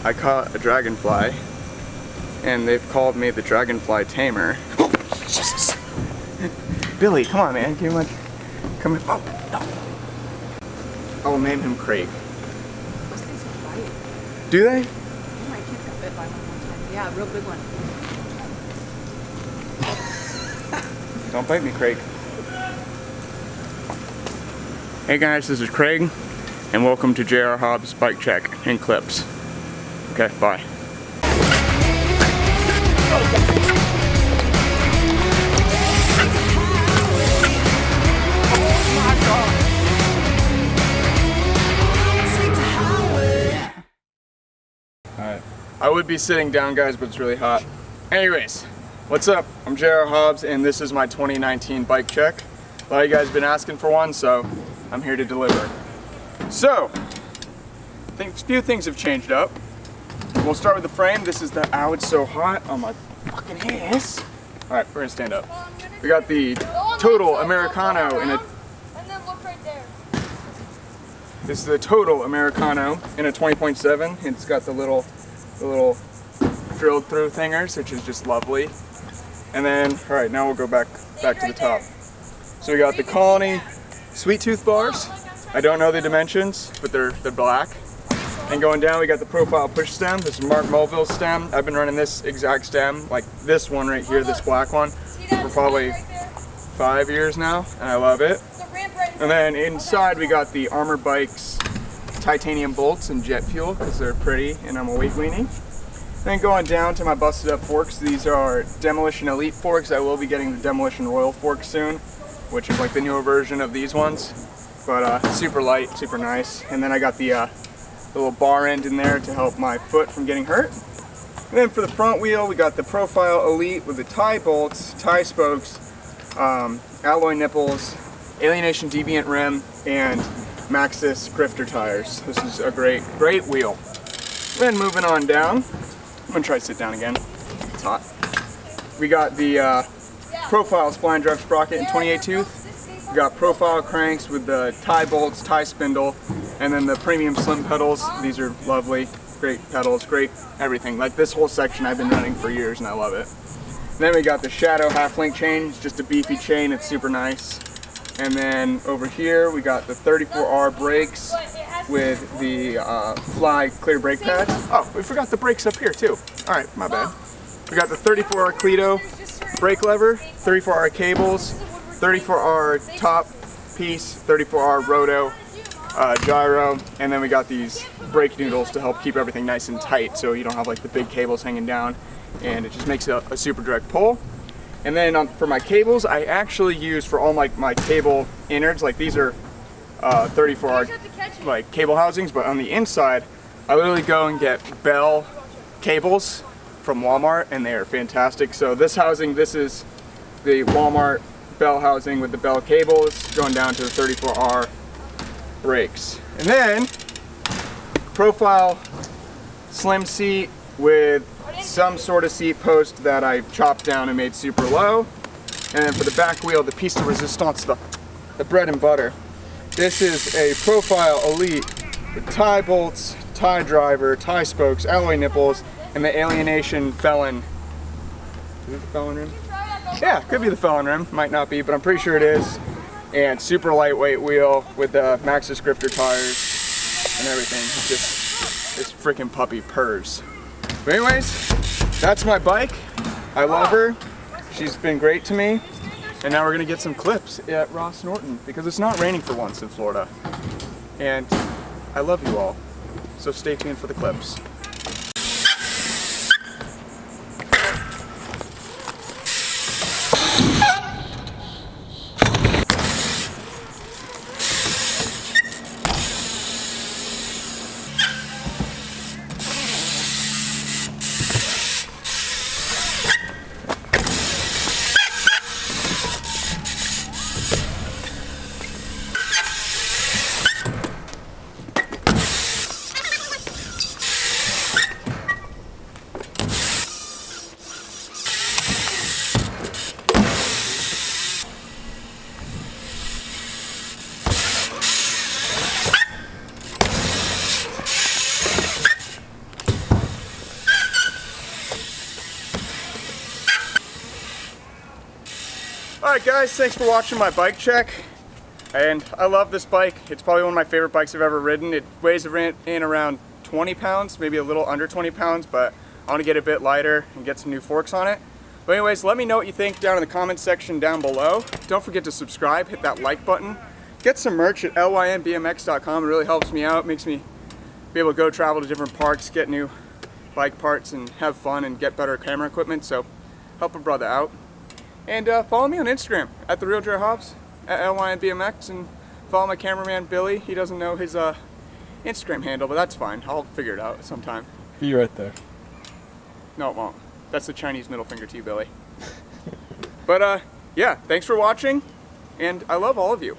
I caught a dragonfly, and they've called me the dragonfly tamer. Oh, Jesus. Billy, come on, man. Give him come in. Oh, no. I will name him Craig. Those things will bite. Do they? Oh, my kid got bit by one time. Yeah, a real big one. Don't bite me, Craig. Hey guys, this is Craig, and welcome to JR Hobbs Bike Check and Clips. Okay, bye. Alright. I would be sitting down, guys, but it's really hot. Anyways, what's up? I'm JR Hobbs, and this is my 2019 bike check. A lot of you guys have been asking for one, so I'm here to deliver. So, a few things have changed up. We'll start with the frame. This is the, ow, it's so hot on my fucking hands. Alright, we're gonna stand up. We got the Total Americano in a... And then look right there. This is the Total Americano in a 20.7. It's got the little drilled through thingers, which is just lovely. And then, alright, now we'll go back to the top. So we got the Colony Sweet Tooth bars. I don't know the dimensions, but they're black. And going down, we got the Profile push stem. This is Mark Mulville's stem. I've been running this exact stem, like this one right here, this black one, for probably 5 years now, and I love it. And then inside, we got the Armor Bikes titanium bolts and jet fuel, because they're pretty, and I'm a weight weenie. Then going down to my busted up forks. These are Demolition Elite forks. I will be getting the Demolition Royal fork soon, which is like the newer version of these ones. But super light, super nice. And then I got the little bar end in there to help my foot from getting hurt. And then for the front wheel, we got the Profile Elite with the tie bolts, tie spokes, alloy nipples, Alienation Deviant rim, and Maxxis grifter tires. This is a great wheel. Then moving on down, I'm gonna try to sit down again. It's hot. We got the Profile spline drive sprocket in 28 tooth. We got Profile cranks with the tie bolts, tie spindle, and then the premium slim pedals. These are lovely, great pedals, great everything. Like this whole section I've been running for years and I love it. And then we got the Shadow half link chain. It's just a beefy chain, it's super nice. And then over here we got the 34R brakes with the Fly clear brake pads. Oh, we forgot the brakes up here too. All right, my bad. We got the 34R Cleto brake lever, 34R cables, 34R top piece, 34R roto, gyro, and then we got these brake noodles to help keep everything nice and tight so you don't have like the big cables hanging down, and it just makes it a super direct pull. And then for my cables, I actually use for all my cable innards, like these are 34R like cable housings, but on the inside, I literally go and get Bell cables from Walmart, and they are fantastic. So this housing, this is the Walmart Bell housing with the Bell cables going down to the 34R brakes. And then Profile slim seat with some sort of seat post that I chopped down and made super low. And then for the back wheel, the piece de resistance, the bread and butter. This is a Profile Elite with tie bolts, tie driver, tie spokes, alloy nipples, and the Alienation Felon. Is it the Felon rim? Yeah, could be the Felon rim, might not be, but I'm pretty sure it is. And super lightweight wheel with the Maxxis grifter tires and everything. It's just, this freaking puppy purrs. But anyways, that's my bike. I love her. She's been great to me. And now we're gonna get some clips at Ross Norton because it's not raining for once in Florida. And I love you all. So stay tuned for the clips. Alright guys, thanks for watching my bike check. And I love this bike. It's probably one of my favorite bikes I've ever ridden. It weighs in around 20 pounds, maybe a little under 20 pounds, but I want to get a bit lighter and get some new forks on it. But anyways, let me know what you think down in the comments section down below. Don't forget to subscribe, hit that like button. Get some merch at lynbmx.com. It really helps me out, makes me be able to go travel to different parks, get new bike parts and have fun and get better camera equipment. So help a brother out. And follow me on Instagram at @TheRealJoeHobbs, at lynbmx, and follow my cameraman Billy. He doesn't know his Instagram handle, but that's fine. I'll figure it out sometime. Be right there. No, it won't. That's the Chinese middle finger to you, Billy. But yeah, thanks for watching, and I love all of you.